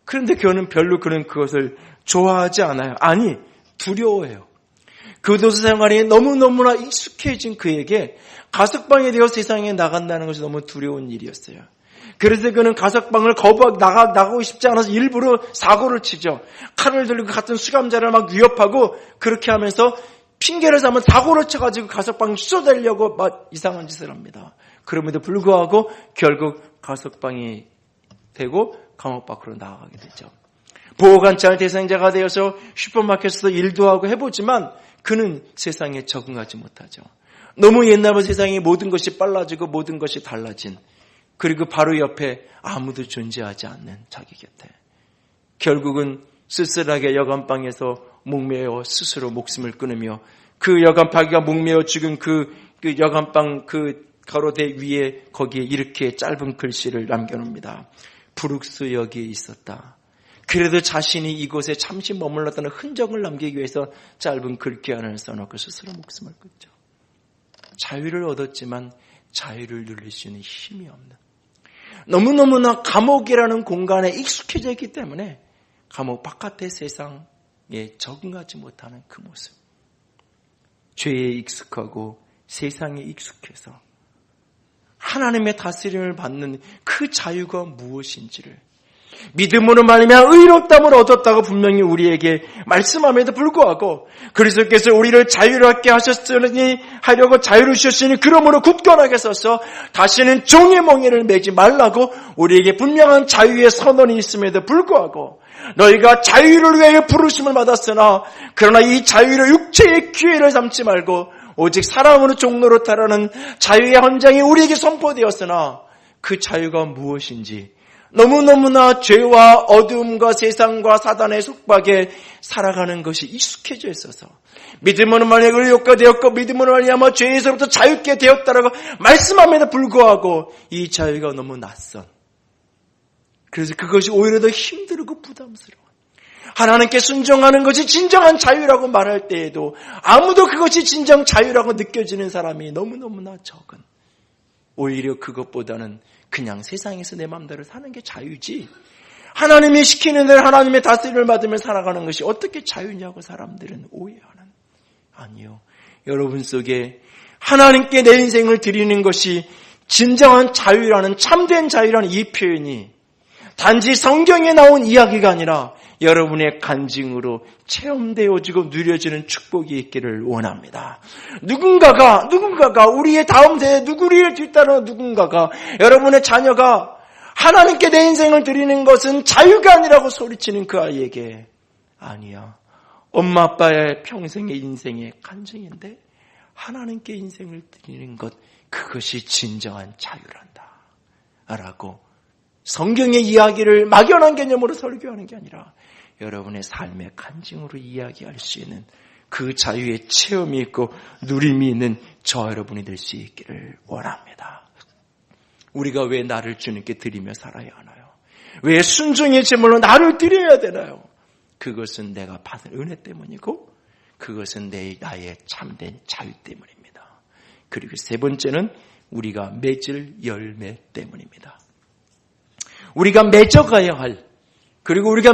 그런데 그는 별로 그것을 좋아하지 않아요. 아니, 두려워해요. 그 도서 생활이 너무너무나 익숙해진 그에게 가석방이 되어 세상에 나간다는 것이 너무 두려운 일이었어요. 그래서 그는 가석방을 나가고 싶지 않아서 일부러 사고를 치죠. 칼을 들고 같은 수감자를 막 위협하고 그렇게 하면서 핑계를 삼아 사고를 쳐가지고 가석방을 쏟아내려고 막 이상한 짓을 합니다. 그럼에도 불구하고 결국 가석방이 되고 감옥 밖으로 나가게 되죠. 보호관찰 대상자가 되어서 슈퍼마켓에서 일도 하고 해보지만 그는 세상에 적응하지 못하죠. 너무 옛날부터 세상에 모든 것이 빨라지고 모든 것이 달라진, 그리고 바로 옆에 아무도 존재하지 않는 자기 곁에 결국은 쓸쓸하게 여관방에서 목매어 스스로 목숨을 끊으며 그 여관방이가 목매어 죽은 그 여관방 그 가로대 위에 거기에 이렇게 짧은 글씨를 남겨놓습니다. 브룩스 여기에 있었다. 그래도 자신이 이곳에 잠시 머물렀다는 흔적을 남기기 위해서 짧은 글귀 하나를 써놓고 스스로 목숨을 끊죠. 자유를 얻었지만 자유를 누릴 수 있는 힘이 없는, 너무너무나 감옥이라는 공간에 익숙해져 있기 때문에 감옥 바깥의 세상에 적응하지 못하는 그 모습, 죄에 익숙하고 세상에 익숙해서 하나님의 다스림을 받는 그 자유가 무엇인지를 믿음으로 말미암아 의롭다함을 얻었다고 분명히 우리에게 말씀함에도 불구하고 그리스도께서 우리를 자유롭게 하셨으니 하려고 자유를 주셨으니 그러므로 굳건하게 서서 다시는 종의 멍에를 매지 말라고 우리에게 분명한 자유의 선언이 있음에도 불구하고 너희가 자유를 위하여 부르심을 받았으나 그러나 이 자유를 육체의 기회를 삼지 말고 오직 사랑으로 종로로 따르는 자유의 헌장이 우리에게 선포되었으나 그 자유가 무엇인지 너무너무나 죄와 어두움과 세상과 사단의 속박에 살아가는 것이 익숙해져 있어서 믿음으로 말미암아 의롭게 되었고 믿음으로 말미암아 죄에서부터 자유케 되었다라고 말씀함에도 불구하고 이 자유가 너무 낯선, 그래서 그것이 오히려 더 힘들고 부담스러워. 하나님께 순종하는 것이 진정한 자유라고 말할 때에도 아무도 그것이 진정 자유라고 느껴지는 사람이 너무너무나 적은, 오히려 그것보다는 그냥 세상에서 내 마음대로 사는 게 자유지, 하나님이 시키는 대로 하나님의 다스림을 받으며 살아가는 것이 어떻게 자유냐고 사람들은 오해하는. 아니요, 여러분 속에 하나님께 내 인생을 드리는 것이 진정한 자유라는, 참된 자유라는 이 표현이 단지 성경에 나온 이야기가 아니라 여러분의 간증으로 체험되어지고 누려지는 축복이 있기를 원합니다. 누군가가 우리의 다음 세대, 우리를 뒤따르는 누군가가, 여러분의 자녀가 하나님께 내 인생을 드리는 것은 자유가 아니라고 소리치는 그 아이에게, 아니야, 엄마 아빠의 평생의 인생의 간증인데 하나님께 인생을 드리는 것, 그것이 진정한 자유란다 라고 성경의 이야기를 막연한 개념으로 설교하는 게 아니라 여러분의 삶의 간증으로 이야기할 수 있는 그 자유의 체험이 있고 누림이 있는 저 여러분이 될 수 있기를 원합니다. 우리가 왜 나를 주님께 드리며 살아야 하나요? 왜 순종의 제물로 나를 드려야 되나요? 그것은 내가 받은 은혜 때문이고 그것은 나의 참된 자유 때문입니다. 그리고 세 번째는 우리가 맺을 열매 때문입니다. 우리가 맺어가야 할, 그리고 우리가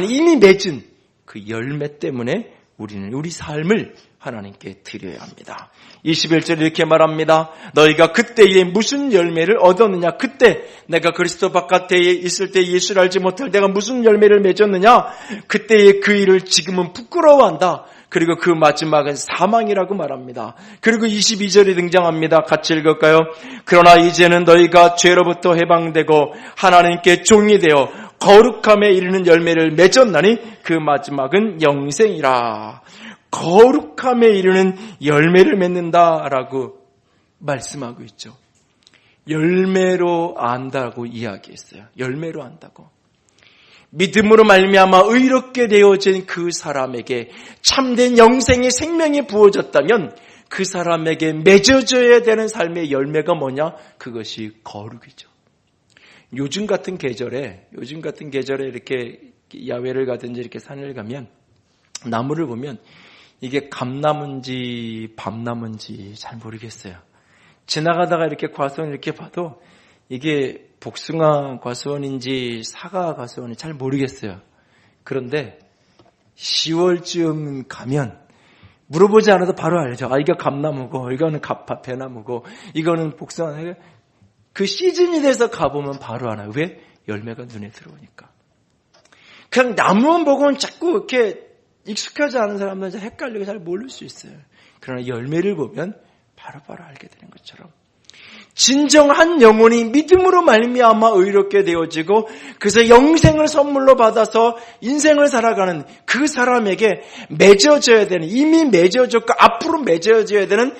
이미 맺은 그 열매 때문에 우리는 우리 삶을 하나님께 드려야 합니다. 21절에 이렇게 말합니다. 너희가 그때에 무슨 열매를 얻었느냐? 그때 내가 그리스도 바깥에 있을 때 예수를 알지 못할 내가 무슨 열매를 맺었느냐? 그때의 그 일을 지금은 부끄러워한다. 그리고 그 마지막은 사망이라고 말합니다. 그리고 22절이 등장합니다. 같이 읽을까요? 그러나 이제는 너희가 죄로부터 해방되고 하나님께 종이 되어 거룩함에 이르는 열매를 맺었나니 그 마지막은 영생이라. 거룩함에 이르는 열매를 맺는다라고 말씀하고 있죠. 열매로 안다고 이야기했어요. 열매로 안다고. 믿음으로 말미암아 의롭게 되어진 그 사람에게 참된 영생의 생명이 부어졌다면 그 사람에게 맺어져야 되는 삶의 열매가 뭐냐? 그것이 거룩이죠. 요즘 같은 계절에 이렇게 야외를 가든지 이렇게 산을 가면 나무를 보면 이게 감나무인지 밤나무인지 잘 모르겠어요. 지나가다가 이렇게 과수원 이렇게 봐도 이게 복숭아 과수원인지 사과 과수원인지 잘 모르겠어요. 그런데 10월쯤 가면 물어보지 않아도 바로 알죠. 아, 이거 감나무고 이거는 배나무고 이거는 복숭아. 그 시즌이 돼서 가보면 바로 알아요. 왜? 열매가 눈에 들어오니까. 그냥 나무만 보고는 자꾸 이렇게 익숙하지 않은 사람들은 헷갈리고 잘 모를 수 있어요. 그러나 열매를 보면 바로바로 알게 되는 것처럼 진정한 영혼이 믿음으로 말미암아 의롭게 되어지고 그래서 영생을 선물로 받아서 인생을 살아가는 그 사람에게 맺어져야 되는, 이미 맺어졌고 앞으로 맺어져야 되는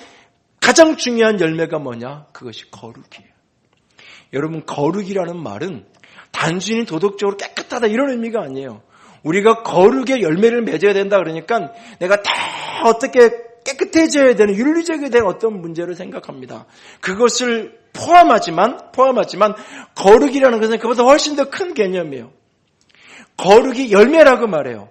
가장 중요한 열매가 뭐냐? 그것이 거룩이에요. 여러분, 거룩이라는 말은 단순히 도덕적으로 깨끗하다 이런 의미가 아니에요. 우리가 거룩의 열매를 맺어야 된다 그러니까 내가 다 어떻게 깨끗해져야 되는 윤리적에 대한 어떤 문제를 생각합니다. 그것을 포함하지만 거룩이라는 것은 그보다 훨씬 더 큰 개념이에요. 거룩이 열매라고 말해요.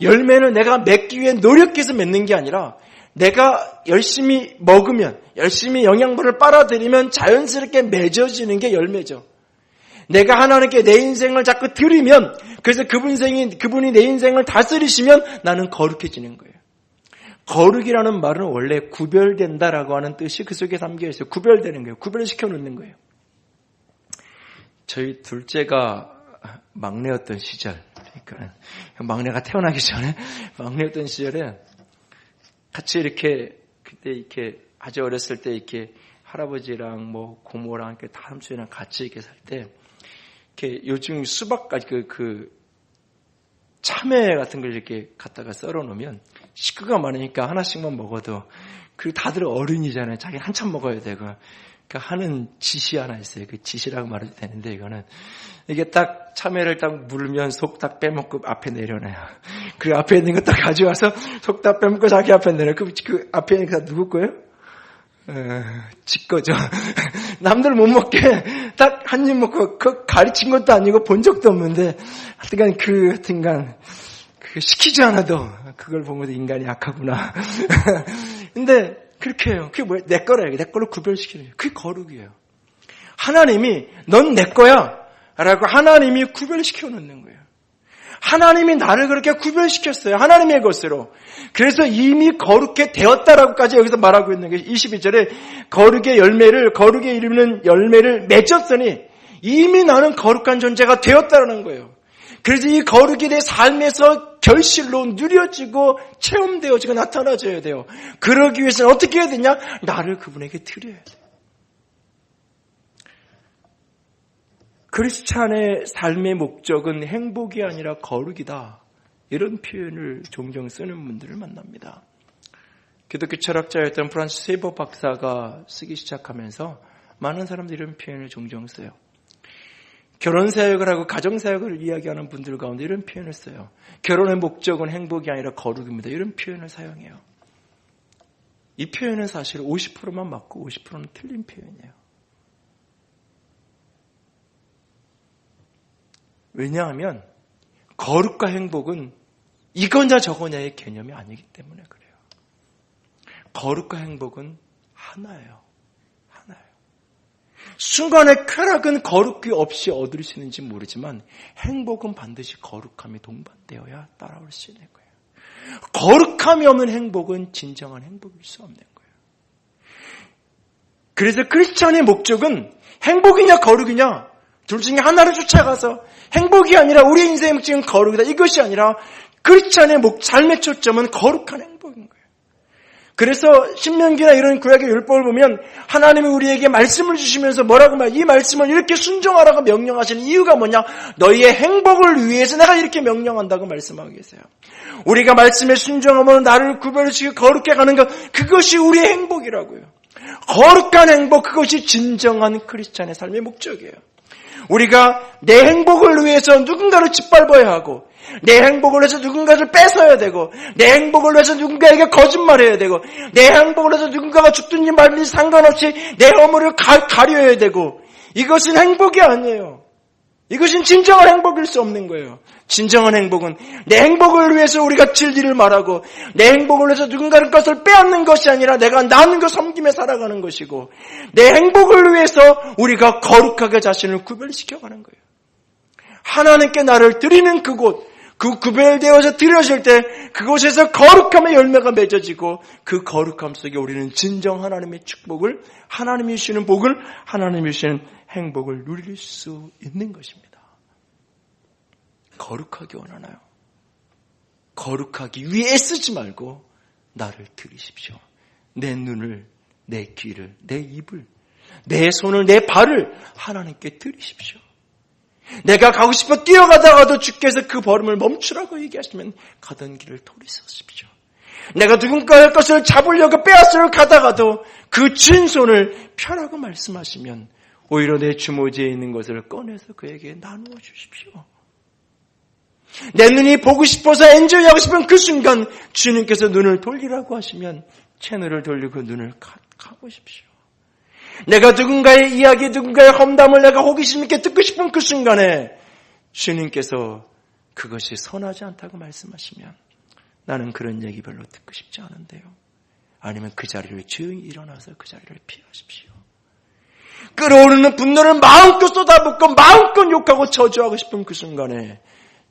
열매는 내가 맺기 위해 노력해서 맺는 게 아니라 내가 열심히 먹으면, 열심히 영양분을 빨아들이면 자연스럽게 맺어지는 게 열매죠. 내가 하나님께 내 인생을 자꾸 드리면, 그래서 그분이 내 인생을 다스리시면 나는 거룩해지는 거예요. 거룩이라는 말은 원래 구별된다라고 하는 뜻이 그 속에 담겨 있어요. 구별되는 거예요. 구별시켜 놓는 거예요. 저희 둘째가 막내였던 시절, 그러니까 막내가 태어나기 전에 막내였던 시절에 같이 이렇게 그때 이렇게 아주 어렸을 때 이렇게 할아버지랑 뭐 고모랑 이렇게 삼촌이랑 같이 이렇게 살 때 이렇게 요즘 수박까지 그 참외 같은 걸 이렇게 갖다가 썰어 놓으면 식구가 많으니까 하나씩만 먹어도 그리고 다들 어른이잖아요. 자기 한참 먹어야 되고 그러니까 하는 짓이 하나 있어요. 그 짓이라고 말해도 되는데 이거는 이게 딱 참외를 딱 물면 속 딱 빼먹고 앞에 내려놔요. 그 앞에 있는 거 딱 가져와서 속 딱 빼먹고 자기 앞에 내려. 그 앞에 있는 거 다 누구 거예요? 지 거죠. 남들 못 먹게 딱 한 입 먹고 그 가르친 것도 아니고 본 적도 없는데 하여튼간 그 시키지 않아도 그걸 보면서 인간이 약하구나. 근데 그렇게 해요. 그게 뭐예요? 내 거라. 내 걸로 구별시키는 거예요. 그게 거룩이에요. 하나님이 넌 내 거야 라고 하나님이 구별시켜 놓는 거예요. 하나님이 나를 그렇게 구별시켰어요. 하나님의 것으로. 그래서 이미 거룩해 되었다라고까지 여기서 말하고 있는 게 22절에 거룩의 이르는 열매를 맺었으니 이미 나는 거룩한 존재가 되었다라는 거예요. 그래서 이 거룩이 내 삶에서 결실로 누려지고 체험되어지고 나타나져야 돼요. 그러기 위해서는 어떻게 해야 되냐? 나를 그분에게 드려야 돼요. 크리스찬의 삶의 목적은 행복이 아니라 거룩이다. 이런 표현을 종종 쓰는 분들을 만납니다. 기독교 철학자였던 프란시스 세이버 박사가 쓰기 시작하면서 많은 사람들이 이런 표현을 종종 써요. 결혼사역을 하고 가정사역을 이야기하는 분들 가운데 이런 표현을 써요. 결혼의 목적은 행복이 아니라 거룩입니다. 이런 표현을 사용해요. 이 표현은 사실 50%만 맞고 50%는 틀린 표현이에요. 왜냐하면 거룩과 행복은 이거냐 저거냐의 개념이 아니기 때문에 그래요. 거룩과 행복은 하나예요. 하나예요. 순간의 쾌락은 거룩이 없이 얻을 수 있는지 모르지만 행복은 반드시 거룩함이 동반되어야 따라올 수 있는 거예요. 거룩함이 없는 행복은 진정한 행복일 수 없는 거예요. 그래서 크리스찬의 목적은 행복이냐 거룩이냐 둘 중에 하나를 쫓아가서 행복이 아니라 우리 인생의 목적은 거룩이다. 이것이 아니라 크리스찬의 삶의 초점은 거룩한 행복인 거예요. 그래서 신명기나 이런 구약의 율법을 보면 하나님이 우리에게 말씀을 주시면서 뭐라고 말해요? 이 말씀을 이렇게 순종하라고 명령하시는 이유가 뭐냐? 너희의 행복을 위해서 내가 이렇게 명령한다고 말씀하고 계세요. 우리가 말씀에 순종하면 나를 구별시키고 거룩해 가는 것, 그것이 우리의 행복이라고요. 거룩한 행복, 그것이 진정한 크리스찬의 삶의 목적이에요. 우리가 내 행복을 위해서 누군가를 짓밟아야 하고 내 행복을 위해서 누군가를 뺏어야 되고 내 행복을 위해서 누군가에게 거짓말해야 되고 내 행복을 위해서 누군가가 죽든지 말든지 상관없이 내 허물을 가려야 되고 이것은 행복이 아니에요. 이것은 진정한 행복일 수 없는 거예요. 진정한 행복은 내 행복을 위해서 우리가 진리를 말하고 내 행복을 위해서 누군가의 것을 빼앗는 것이 아니라 내가 나는 것 섬김에 살아가는 것이고 내 행복을 위해서 우리가 거룩하게 자신을 구별시켜가는 거예요. 하나님께 나를 드리는 그곳, 그 구별되어서 드려질 때 그곳에서 거룩함의 열매가 맺어지고 그 거룩함 속에 우리는 진정 하나님의 축복을, 하나님이 주시는 복을, 하나님이 주시는 행복을 누릴 수 있는 것입니다. 거룩하기 원하나요? 거룩하기 위해 쓰지 말고 나를 들이십시오. 내 눈을, 내 귀를, 내 입을, 내 손을, 내 발을 하나님께 드리십시오. 내가 가고 싶어 뛰어가다가도 주께서 그 걸음을 멈추라고 얘기하시면 가던 길을 돌이서십시오. 내가 누군가의 것을 잡으려고 빼앗으려 가다가도 그 쥔 손을 펴라고 말씀하시면 오히려 내 주머니에 있는 것을 꺼내서 그에게 나누어 주십시오. 내 눈이 보고 싶어서 엔조이하고 싶은 그 순간 주님께서 눈을 돌리라고 하시면 채널을 돌리고 눈을 감으십시오. 내가 누군가의 이야기, 누군가의 험담을 내가 호기심 있게 듣고 싶은 그 순간에 주님께서 그것이 선하지 않다고 말씀하시면 나는 그런 얘기 별로 듣고 싶지 않은데요. 아니면 그 자리를 조용히 일어나서 그 자리를 피하십시오. 끓어오르는 분노를 마음껏 쏟아붓고 마음껏 욕하고 저주하고 싶은 그 순간에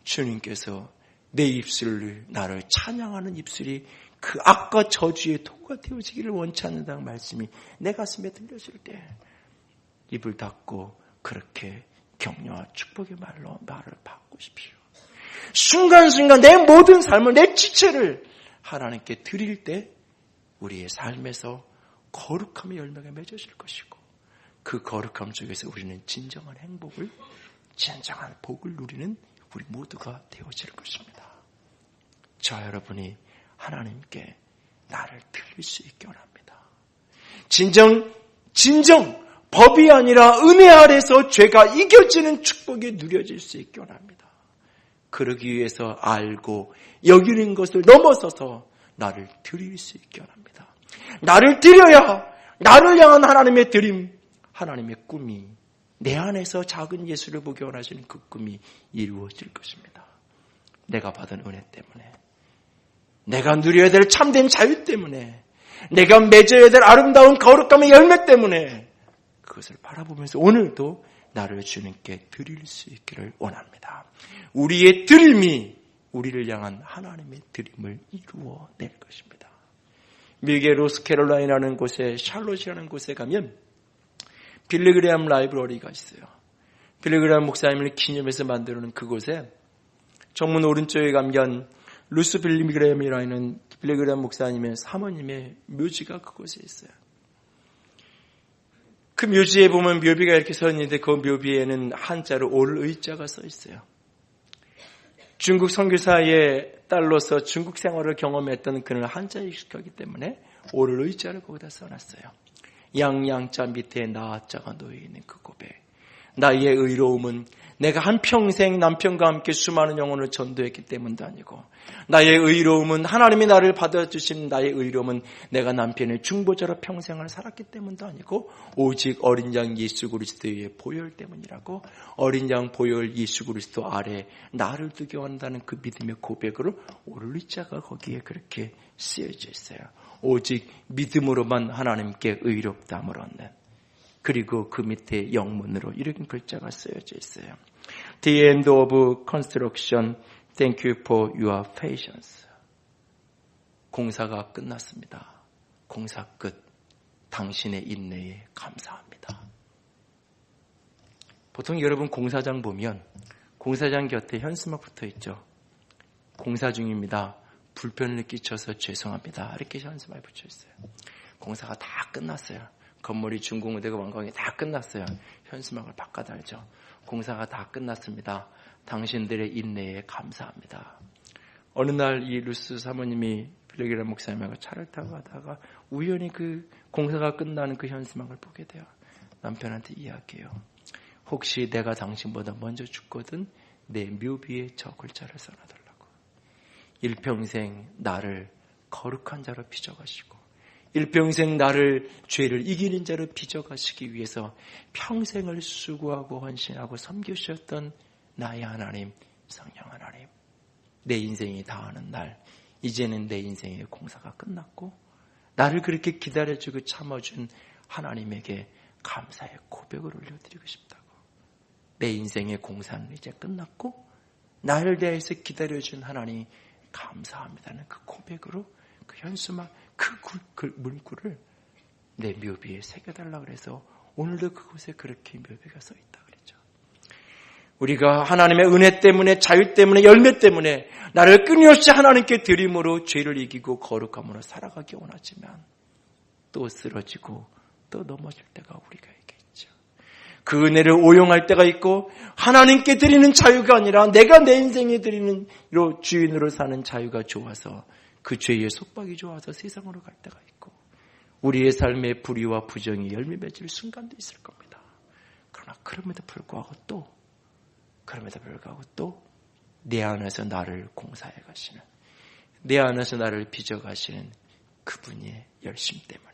주님께서 내 입술을 나를 찬양하는 입술이 그 악과 저주의 도구가 되어지기를 원치 않는다는 말씀이 내 가슴에 들려질 때 입을 닫고 그렇게 격려와 축복의 말로 말을 바꾸십시오. 순간순간 내 모든 삶을, 내 지체를 하나님께 드릴 때 우리의 삶에서 거룩함의 열매가 맺어질 것이고 그 거룩함 속에서 우리는 진정한 행복을, 진정한 복을 누리는 우리 모두가 되어질 것입니다. 저 여러분이 하나님께 나를 드릴 수 있게 원합니다. 진정 법이 아니라 은혜 아래서 죄가 이겨지는 축복이 누려질 수 있게 원합니다. 그러기 위해서 알고 여기는 것을 넘어서서 나를 드릴 수 있게 원합니다. 나를 드려야 나를 향한 하나님의 드림, 하나님의 꿈이 내 안에서 작은 예수를 보게 원하시는 그 꿈이 이루어질 것입니다. 내가 받은 은혜 때문에, 내가 누려야 될 참된 자유 때문에, 내가 맺어야 될 아름다운 거룩함의 열매 때문에 그것을 바라보면서 오늘도 나를 주님께 드릴 수 있기를 원합니다. 우리의 드림이 우리를 향한 하나님의 드림을 이루어낼 것입니다. 미국의 로스캐롤라이나라는 곳에, 샬롯이라는 곳에 가면 빌리그레암 라이브러리가 있어요. 빌리그레암 목사님을 기념해서 만들어놓은 그곳에 정문 오른쪽에 가면 루스 빌리그레암이라는 빌리그레암 목사님의 사모님의 묘지가 그곳에 있어요. 그 묘지에 보면 묘비가 이렇게 서 있는데 그 묘비에는 한자로 올 의자가 써 있어요. 중국 선교사의 딸로서 중국 생활을 경험했던 그는 한자에 익숙하기 때문에 올 의자를 거기다 써놨어요. 양양자 밑에 나자가 놓여있는 그 고백. 나의 의로움은 내가 한평생 남편과 함께 수많은 영혼을 전도했기 때문도 아니고, 나의 의로움은 하나님이 나를 받아주신 나의 의로움은 내가 남편의 중보자로 평생을 살았기 때문도 아니고, 오직 어린 양 예수 그리스도의 보혈 때문이라고, 어린 양 보혈 예수 그리스도 아래 나를 두게 원한다는 그 믿음의 고백으로 오를리자가 거기에 그렇게 쓰여져 있어요. 오직 믿음으로만 하나님께 의롭다함을 얻는. 그리고 그 밑에 영문으로 이런 글자가 쓰여져 있어요. The end of construction. Thank you for your patience. 공사가 끝났습니다. 공사 끝. 당신의 인내에 감사합니다. 보통 여러분 공사장 보면 공사장 곁에 현수막 붙어 있죠. 공사 중입니다. 불편을 끼쳐서 죄송합니다. 이렇게 현수막이 붙여 있어요. 공사가 다 끝났어요. 건물이 준공되고 완공이 다 끝났어요. 현수막을 바꿔달죠. 공사가 다 끝났습니다. 당신들의 인내에 감사합니다. 어느 날 이 루스 사모님이 빌리그레암 목사님하고 차를 타고 가다가 우연히 그 공사가 끝나는 그 현수막을 보게 돼요. 남편한테 이야기해요. 혹시 내가 당신보다 먼저 죽거든 내 묘비에 저 글자를 써놔달라고. 일평생 나를 거룩한 자로 빚어가시고 일평생 나를 죄를 이기는 자로 빚어가시기 위해서 평생을 수고하고 헌신하고 섬기셨던 나의 하나님, 성령 하나님. 내 인생이 다하는 날, 이제는 내 인생의 공사가 끝났고 나를 그렇게 기다려주고 참아준 하나님에게 감사의 고백을 올려드리고 싶다고. 내 인생의 공사는 이제 끝났고 나를 대해서 기다려준 하나님 감사합니다는 그 고백으로 그 현수막, 그 문구를 내 묘비에 새겨달라고 그래서 오늘도 그곳에 그렇게 묘비가 써 있다 그랬죠. 우리가 하나님의 은혜 때문에, 자유 때문에, 열매 때문에 나를 끊임없이 하나님께 드림으로 죄를 이기고 거룩함으로 살아가기 원하지만 또 쓰러지고 또 넘어질 때가 우리가 있겠죠. 그 은혜를 오용할 때가 있고 하나님께 드리는 자유가 아니라 내가 내 인생에 드리는 주인으로 사는 자유가 좋아서 그 죄의 속박이 좋아서 세상으로 갈 때가 있고 우리의 삶의 불의와 부정이 열매 맺을 순간도 있을 겁니다. 그러나 그럼에도 불구하고 또 내 안에서 나를 공사해 가시는, 내 안에서 나를 빚어 가시는 그분의 열심 때문에,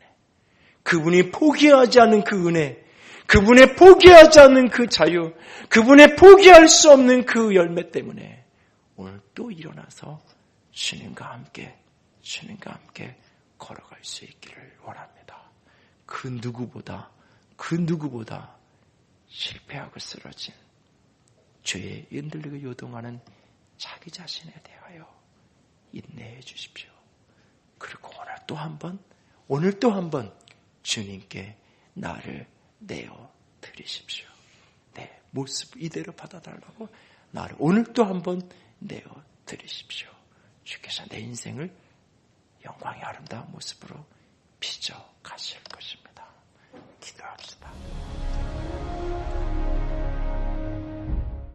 그분이 포기하지 않는 그 은혜, 그분의 포기하지 않는 그 자유, 그분의 포기할 수 없는 그 열매 때문에 오늘 또 일어나서 주님과 함께 걸어갈 수 있기를 원합니다. 그 누구보다 실패하고 쓰러진 죄에 흔들리고 요동하는 자기 자신에 대하여 인내해 주십시오. 그리고 오늘 또 한 번 주님께 나를 내어 드리십시오. 내 모습 이대로 받아달라고 나를 오늘 또 한 번 내어 드리십시오. 주께서 내 인생을 영광의 아름다운 모습으로 빚어 가실 것입니다.